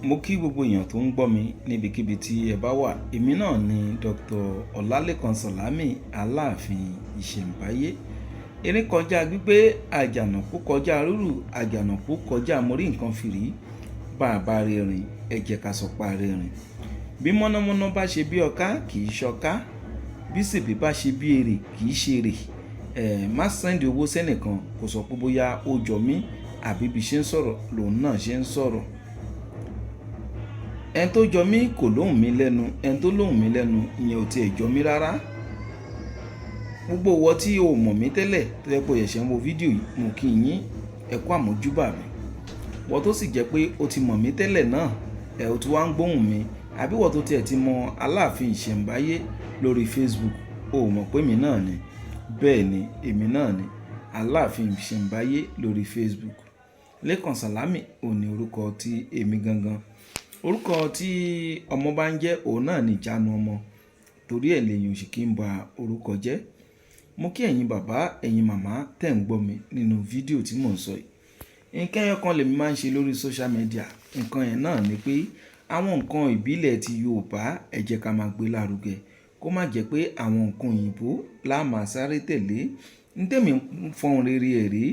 Mo kí gbogbo èèyàn tó ń gbọ́ mi níbikíbi tí ẹ bá wà. Èmi náà ni Dr. Ọlálékan Sàlámì Aláàfin Ìṣẹ̀ǹbáyé. Erin kọjá gbígbé, àjànàkú kọjá rúrù, àjànàkú kọjá mórí nǹkan fìrí. Bá a bá rìnrìn, ẹ jẹ́ ká sọ pa rìnrìn. Bí mọ̀nàmọ́ná bá ṣe bí ọká, kì í ṣọká. Bí sèbé bá ṣe bí èrè, kì í ṣe èrè. Má sẹ́ndì owó sẹ́nìkan kò sọ pé bóyá ó jọ mí àbí bí ṣe ń sọ̀rọ̀ lòun náà ṣe ń sọ̀rọ̀. Ẹni tó jọ mí kò lóhùn mí lẹ́nu, ẹni tó lóhùn mí lẹ́nu ìyẹn ò tiẹ̀ jọ mí rárá. Gbogbo ìwọ tí o mọ̀ mí tẹ́lẹ̀ tó jẹ́ pé o ṣẹ̀ṣẹ̀ ń wo fídíò yìí, mo kí yín, ẹ kú àmójúbà mi. Ìwọ tó sì jẹ́ pé o ti mọ̀ mí tẹ́lẹ̀ náà, o ti wá ń gbóhùn mi, àbí ìwọ tó tiẹ̀ ti mọ Aláàfin Ìṣẹ̀ǹbáyé lórí Facebook, o mọ̀ pé èmi náà ni. Bẹ́ẹ̀ ni, èmi náà ni Aláàfin Ìṣẹ̀ǹbáyé lórí Facebook. Lékan Sàlámì ò ní orúkọ tí èmi gangan. Orúkọ tí ọmọ bá ń jẹ́ òun náà ni ìjánu ọmọ, torí ẹ̀ lèyìn òsì kí ń ba orúkọ jẹ́. Mo kí ẹ̀yin bàbá, ẹ̀yin màmá tẹ̀ ń gbọ́ mi nínú fídíò tí mò ń sọ yìí. Nǹkan ẹyọ kan lèmi máa ń ṣe lórí social media. Nǹkan yẹn náà ni pé àwọn nǹkan ìbílẹ̀ ti Yorùbá ẹ jẹ́ ká máa gbé lárugẹ. Kó má jẹ́ pé àwọn nǹkan òyìnbó la máa sáré tẹ̀lé. Ntẹ́mi ń fọ́n rere èrè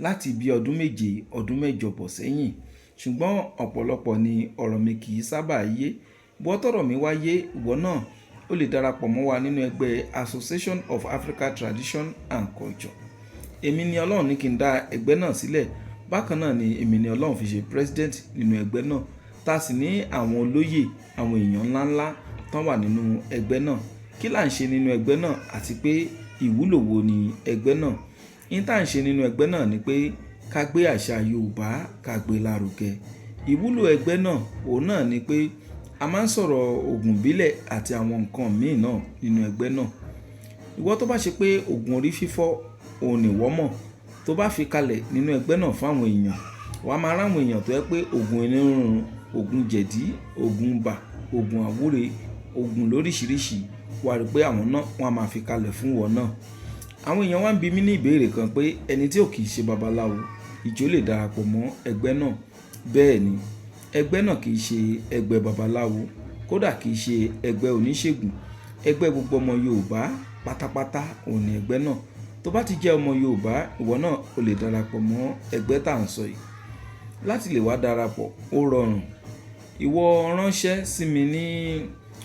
láti bí ọdún méje, ọdún mẹ́jọ bọ̀ sẹ́yìn. Ṣùgbọ́n ọ̀pọ̀lọpọ̀ ni ọ̀rọ̀ mi kì í sábà yé. Bó tọ̀rọ̀ mi wá yé, ìwọ náà ó lè darapọ̀ mọ́ wa nínú ẹgbẹ́ Association of Africa Tradition and Culture. Èmi ni Ọlọ́run ní kí n dá ẹgbẹ́ náà sílẹ̀. Bákan náà ni èmi ni Ọlọ́run fi ṣe president nínú ẹgbẹ́ náà. Tá sì ní àwọn olóyè, àwọn èèyàn ńláńlá tán wà nínú ẹgbẹ́ náà. Kí là ń ṣe nínú ẹgbẹ́ náà àti pé ìwúlò wo ni ẹgbẹ́ náà? Ihun tá à ń ṣe nínú ẹgbẹ́ náà ni pé ká gbé àṣà Yorùbá ká gbé lárugẹ. Ìwúlò ẹgbẹ́ náà òun náà ni pé a máa ń sọ̀rọ̀ ògùn ìbílẹ̀ àti àwọn nǹkan míì náà nínú ẹgbẹ́ náà. Ìwọ tó bá ṣe pé ògùn orí fífọ́ òun ni ìwọ mọ̀, tó bá fi kalẹ̀ nínú ẹgbẹ́ náà fún àwọn èèyàn, wàá máa ráwọn èèyàn tó yẹ pé ògùn inú rírun, ògùn jẹ̀dí, ògùn ibà, ògùn àwúre, ògùn lóríṣiríṣi, wàá rí pé àwọn náà wọ́n á máa fi kalẹ̀ fún wọn náà. Àwọn èèyàn wá ń bi mí ní ìbéèrè kan pé ẹni tí ò kì í ṣe babaláwo, ìjọ lè darapọ̀ mọ́ ẹgbẹ́ náà. Bẹ́ẹ̀ ni, ẹgbẹ́ náà kì í ṣe ẹgbẹ́ babaláwo, kódà kì í ṣe ẹgbẹ́ oníṣègùn. Ẹgbẹ́ gbogbo ọmọ Yorùbá pátápátá òun ni ẹgbẹ́ náà. Tó bá ti jẹ́ ọmọ Yorùbá, ìwọ náà o lè darapọ̀ mọ́ ẹgbẹ́ tá à ń sọ yìí. Láti lè wá darapọ̀, ó rọrùn. Ìwọ ránṣẹ́ sí mi ní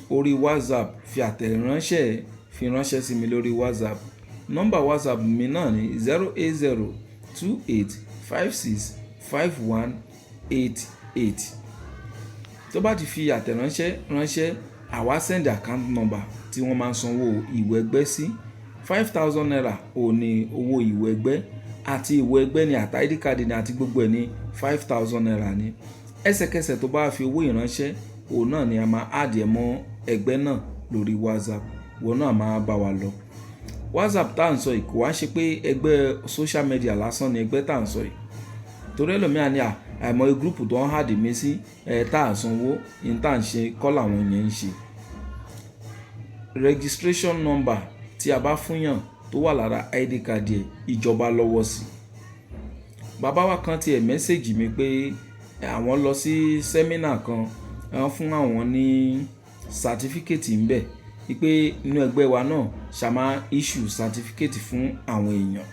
orí WhatsApp, fi àtẹ̀ránṣẹ́ fi ránṣẹ́ sí mi lórí WhatsApp. Nọ́mbà WhatsApp mi náà ni 08028565188. Tó bá ti fi àtẹ̀ránṣẹ́ ránṣẹ́, àwa send account number tí wọ́n máa ń sanwó ìwé ẹgbẹ́ sí. 5,000 naira òun ni owó ìwé ẹgbẹ́, àti ìwé ẹgbẹ́ ni àti ID card ni àti gbogbo ẹ̀ ní 5,000 naira ni. Ẹsẹ̀kẹsẹ̀ tó bá fi owó ìránṣẹ́, òun náà ni a máa add ẹ mọ́ ẹgbẹ́ náà lórí WhatsApp. Ìwọ náà máa bá wa lọ. WhatsApp tá à ń sọ yìí kò wá ṣe pé ẹgbẹ́ social media lásán ni ẹgbẹ́ tá à ń sọ yìí. Torí ẹlòmíràn ní àìmọye gúrùpù tó ń hàdì mí sí tá à sanwó, ní tá à ń ṣe kọ́ làwọn yẹn ń ṣe. Registration number tí a bá fúnyàn tó wà lára ID card ẹ̀, ìjọba lọ́wọ́ sí. Bàbá wa kan tiẹ̀ mẹ́sẹ̀gì mi pé àwọn lọ sí sẹ́mínà kan, wọ́n fún àwọn ní certificate ń bẹ̀. Wípé inú ẹgbẹ́ wa náà ṣàmá issue certificate fún àwọn èèyàn.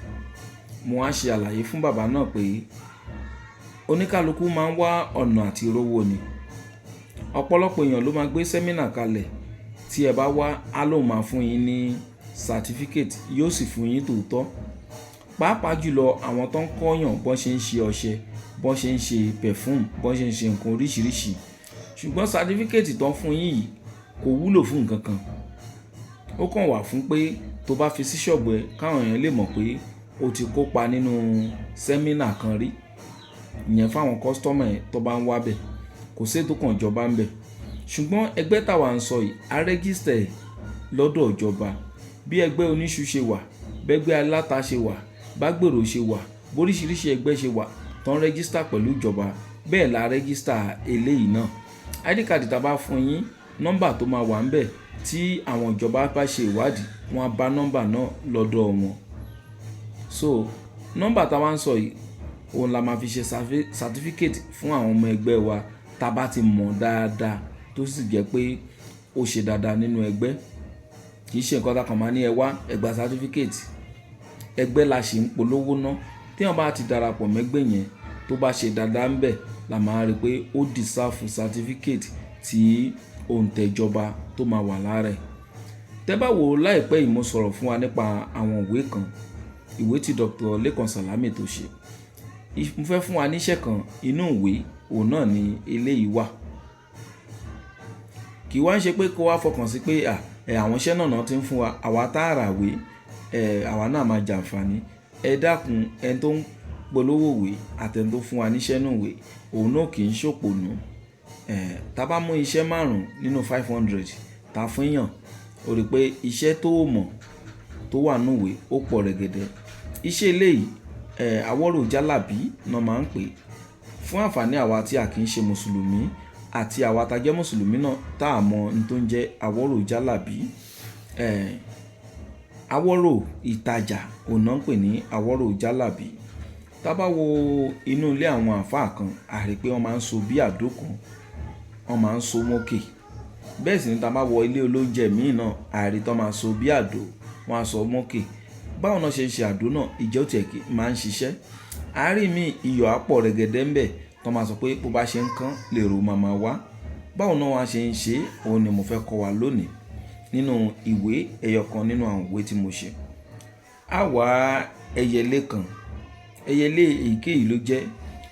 Mo wá ṣe àlàyé fún bàbá náà pé oníkálukú máa ń wá ọ̀nà àti rówó ni. Ọ̀pọ̀lọpọ̀ èèyàn ló máa gbé sẹ́mínà kalẹ̀. Tí ẹ bá wá, á lóun máa fún yín ní certificate, yóò sì fún yín tòótọ́. Pàápàá jùlọ àwọn tó ń kọ́yàn bọ́n ṣe ń ṣe ọṣẹ, bọ́n ṣe ń ṣe perfume, bọ́n ṣe ń ṣe nǹkan oríṣiríṣi. Ṣùgbọ́n certificate tó ń fún yín yìí kò wúlò fún nǹkan kan. Ó kàn wà fún pé tó bá fi sí ṣọ́ọ̀bù ẹ, káwọn èèyàn lè mọ̀ pé o ti kópa nínú sẹ́mínà kan rí. Ìyẹn fáwọn customer ẹ tó bá ń wá bẹ̀. Kò sí ètò kan ìjọba ń bẹ̀. Ṣùgbọ́n ẹgbẹ́ táwa ń sọ yìí, a register ẹ̀ lọ́dọ̀ ìjọba. Bí ẹgbẹ́ oníṣu ṣe wà, bẹ́gbẹ́ aláta ṣe wà, bágbèrò ṣe wà, bóríṣiríṣi ẹgbẹ́ ṣe wà tó ń register pẹ̀lú ìjọba, bẹ́ẹ̀ la register eléyìí náà. ID card tá bá fún yín, nọ́mbà tó máa wà ń bẹ̀ tí àwọn ìjọba bá ṣe ìwádìí, wọ́n á bá nọ́mbà náà lọ́dọ̀ wọn. So nọ́mbà tá wá ń sọ yìí, òun la máa fi ṣe certificate fún àwọn ọmọ ẹgbẹ́ wa tá bá ti mọ̀ dáadáa tó sì jẹ́ pé ó ṣe dáadáa nínú ẹgbẹ́. Kì í ṣe nǹkan tá kàn máa ní ẹ wá ẹ gba certificate. Ẹgbẹ́ la ṣì ń polówó ná. Tí wọ́n bá ti darapọ̀ mẹ́gbẹ́ yẹn tó bá ṣe dáadáa ń bẹ̀, la máa rí pé ó deserve certificate tí òǹtẹ̀jọba tó máa wà lára ẹ̀. Tẹ́ bá wò láìpẹ́ yìí mo sọ̀rọ̀ fún wa nípa àwọn ìwé kan, ìwé tí Dr. Lekan Salami tó ṣe. Mo fẹ́ fún wa níṣẹ́ kan, inú ìwé òun náà ni eléyìí wà. Kì í wá ń ṣe pé kó wá fọkàn sí pé àwọn iṣẹ́ náà ti ń fún wa, àwa tá a rà wé àwa náà máa jàǹfààní. Ẹ dákun, ẹni tó ń polówó ìwé àtẹni tó fún wa níṣẹ́ náà ìwé, òun náà kì í ṣòpònú. Tá bá mú iṣẹ́ 5 nínú 500 tá fún yàn, ó rí pé iṣẹ́ tó mọ̀ tó wà nínú ìwé ó pọ̀ rẹ̀gẹ̀dẹ̀. Iṣẹ́ eléyìí Awọ́rò Jálàbí náà máa ń pè fún àǹfààní àwa tí a kì í ṣe mùsùlùmí àti àwa tá jẹ́ mùsùlùmí náà tá a mọ̀ ní tó ń jẹ́ Awọ́rò Jálàbí. Awọ́rò ìtajà òun náà ń pè ní Awọ́rò Jálàbí. Tá bá wo inú ilé àwọn àfáà kan, a rí pé wọ́n máa ń so bí àdó kan, wọ́n máa ń so mókè. Bẹ́ẹ̀ sì ni tá bá wọ ilé olóúnjẹ míì náà, a rí tán máa so bí àdó, wọ́n á so mókè. Báwo náà ṣe ń ṣe àdó náà, ìjẹ́ òtí ẹ̀kì máa ń ṣiṣẹ́. Àárín mi iyọ̀ àpọ̀ rẹ̀gẹ̀dẹ̀ ń bẹ̀ tán máa sọ pé bó bá ṣe ń kán lèrò màmá wá. Báwo náà wá ṣe ń ṣe, òun ni mo fẹ́ kọ́ wa lónìí nínú ìwé ẹyọ kan nínú àwọn ìwé tí mo ṣe. A wá ẹyẹlé kan. Ẹyẹlé èyíkéyìí ló jẹ́,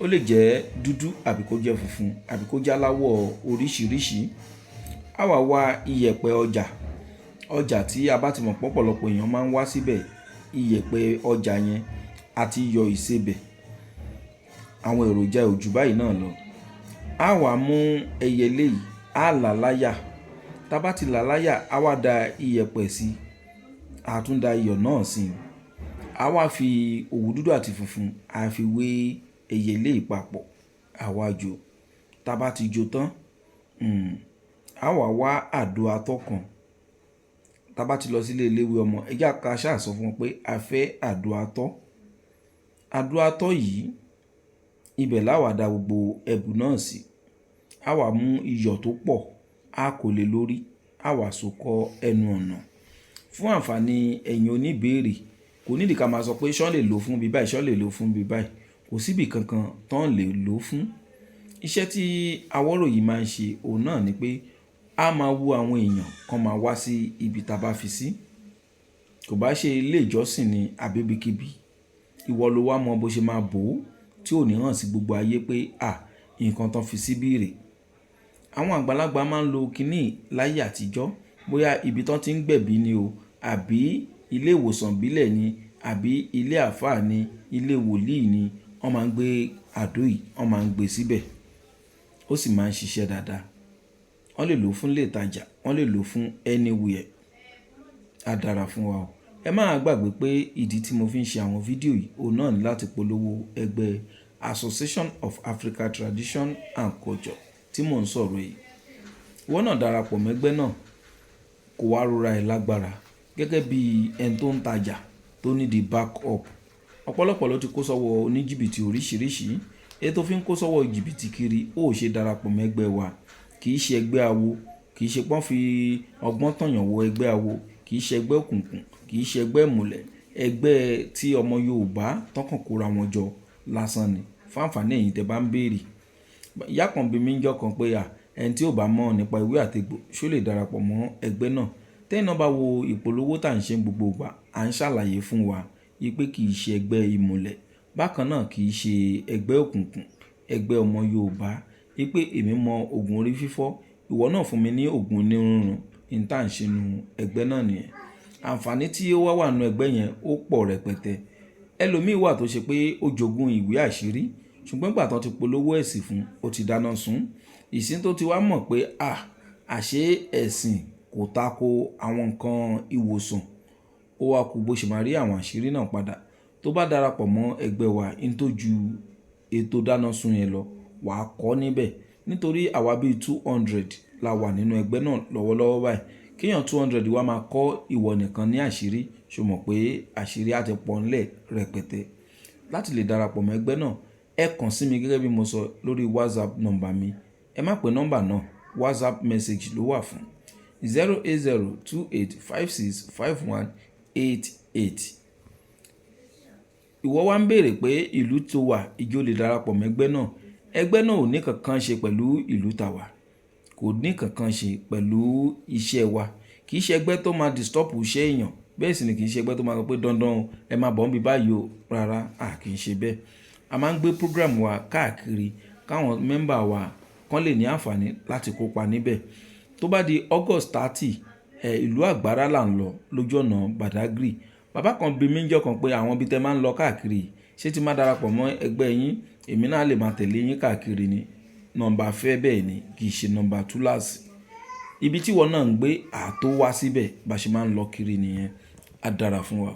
ó lè jẹ́ dúdú àbí kó jẹ́ funfun àbí kó jẹ́ aláwọ̀ oríṣiríṣi. A wá iyẹ̀pẹ̀ ọjà tí a bá ti mọ̀ pọ̀pọ̀lọpọ̀ èèyàn máa ń wá síbẹ̀. Iyẹ̀pẹ̀ ọjà yẹn àti iyọ̀ ìsebẹ̀, àwọn èròjà òjù báyìí náà lọ. A wá mú ẹyẹlé yìí, a là láyà. Tá bá ti là láyà, a wá da iyẹ̀pẹ̀ sí, a tún da iyọ̀ náà sí. A wá fi òwú dúdú àti funfun a fi wé ẹyẹlé ìpapọ̀, a wá jò. Tá bá ti jò tán, a wá àdó atọ́ kan. Tá bá ti lọ sílé eléwé ọmọ, ẹ jẹ́ ká ṣáà sọ fún wọn pé a fẹ́ àdó atọ́. Àdó atọ́ yìí, ibẹ̀ la wá da gbogbo ẹ̀bù náà sí. A wá mú iyọ̀ tó pọ̀, a kò lè lórí, a wá so kọ́ ẹnu ọ̀nà. Fún àǹfààní ẹ̀yin oníbéèrè, kò nídìí ká máa sọ pé ṣán lè lò fún bí báyìí, ṣán lè lò fún bí báyìí. Kò síbì kankan tán lè lò fún. Iṣẹ́ tí Awọ́rò yìí máa ń ṣe òun náà ni pé a máa wú àwọn èèyàn kan máa wá sí ibi tá bá fi sí. Kò bá ṣe ilé ìjọsìn ni àbí ibikíbi, ìwọ ló wá mọ bó ṣe máa bò ó tí ò ní hàn sí gbogbo ayé pé nǹkan tán fi síbí rè. Àwọn àgbàlagbà máa ń lo kinní láyé àtijọ́, bóyá ibi tán ti ń gbẹ̀bí ni o, àbí ilé ìwòsàn ìbílẹ̀ ni, àbí ilé àfáà ni, ilé wòlíì ni, wọ́n máa ń gbé àdó yìí, wọ́n máa ń gbé síbẹ̀. Ó sì máa ń ṣiṣẹ́ dáadáa. Wọ́n lè lò fún ilé ìtajà, wọ́n lè lò fún anywhere. A dára fún wa o. Ẹ má gbàgbé pé ìdí tí mo fi ń ṣe àwọn fídíò yìí òun náà ni láti polówó ẹgbẹ́ Association of African Tradition and Culture tí mò ń sọ̀rọ̀ yìí. Ìwọ náà darapọ̀ mẹ́gbẹ́ náà, kó wá rora ẹ̀ lágbára gẹ́gẹ́ bí ẹni tó ń tajà tó ní di back up. Ọ̀pọ̀lọpọ̀ ló ti kó sọ́wọ́ oníjìbìtì oríṣiríṣi. Èyí tó fi ń kó sọ́wọ́ jìbìtì kiri, ó ṣe darapọ̀ mẹ́gbẹ́ wa. Kì í ṣe ẹgbẹ́ awo, kì í ṣe pọ́n fi ọgbọ́n tọ̀yàn wọ ẹgbẹ́ awo, kì í ṣe ẹgbẹ́ òkùnkùn, kì í ṣe ẹgbẹ́ ìmùlẹ̀. Ẹgbẹ́ tí ọmọ Yorùbá tọkàn kóra wọn jọ lásán ni. Fún àǹfààní ẹ̀yin tẹ́ bá ń béèrè. Ìyá kan bí mi ń jọ́ kan pé ẹni tí ò bá mọ̀ nípa ìwé àtegbò ṣó lè darapọ̀ mọ́ ẹgbẹ́ náà. Tẹ́yin náà bá wo ìpolówó tá à ń ṣe gbogbo ìgbà, à ń ṣàlàyé fún wa pé kì í ṣe ẹgbẹ́ ìmùlẹ̀. Bákan náà kì í ṣe ẹgbẹ́ òkùnkùn, ẹgbẹ́ ọmọ Yorùbá. Pé èmi mọ ògùn orí fífọ́, ìwọ náà fún mi ní ògùn onírúurú. Ní tá à ń ṣe nu ẹgbẹ́ náà nìyẹn. Àǹfààní tí ó wà nínú ẹgbẹ́ yẹn ó pọ̀ rẹpẹtẹ. Ẹlòmíì wà tó ṣe pé ó jogún ìwé àṣírí, ṣùgbọ́n ìgbà tán ti polówó ẹ̀sìn fún, ó ti dáná sun. Ìsìn tó ti wá mọ̀ pé àṣé ẹ̀sìn kò tako àwọn nǹkan ìwòsàn, ó wá kú bó ṣe máa rí àwọn àṣírí náà padà. Tó bá darapọ̀ mọ́ ẹgbẹ́ wa, in tó ju ètò dáná sun yẹn lọ, wàá kọ́ níbẹ̀. Nítorí àwa bíi 200 la wà nínú ẹgbẹ́ náà lọ́wọ́lọ́wọ́ báyìí. Kéèyàn 200 wá máa kọ́ ìwọ nìkan ní àṣírí, ṣó mọ̀ pé àṣírí á ti pọ̀ ńlẹ̀ rẹpẹtẹ. Láti lè darapọ̀ mọ́ ẹgbẹ́ náà, ẹ kàn sí mi gẹ́gẹ́ bí mo sọ lórí WhatsApp nọ́mbà mi ẹ má pè nọ́mbà náà, WhatsApp message ló wà fún 08028565188. ìwọ wá ń béèrè pé ìlú tó wà ìjọ lè darapọ̀ mẹ́gbẹ́ náà. ẹgbẹ́ náà ò ní kankan ṣe pẹ̀lú ìlú tàwa, kò ní kankan ṣe pẹ̀lú iṣẹ́ wa. kì í ṣe ẹgbẹ́ tó máa disturb iṣẹ́ èèyàn, bẹ́ẹ̀ sì ni kì í ṣe ẹgbẹ́ tó máa sọ pé dandan ẹ máa bọ̀ ń bí báyìí o. Rárá, kì í ṣe bẹ́ẹ̀. a máa ń gbé program wa káàkiri káwọn mẹ́mbà wa kán lè ní àǹfààní láti kópa níbẹ̀. tó bá di August 30 ìlú Àgbárá là ń lọ lójú ọ̀nà Badagry. bàbá kan bi mí jọ́ kan pé àwọn ibi tẹ́ máa ń lọ káàkiri ṣé tí máa darapọ̀ mọ́ ẹgbẹ́ yín èmi náà lè máa tẹ̀lé yín káàkiri ni. nọ́mbà fẹ́ bẹ́ẹ̀ ni, kì í ṣe nọ́mbà túláàsì. ibi tí wọn náà ń gbé àtó wá síbẹ̀ bá ṣe máa ń lọ kiri nìyẹn. á dára fún wa.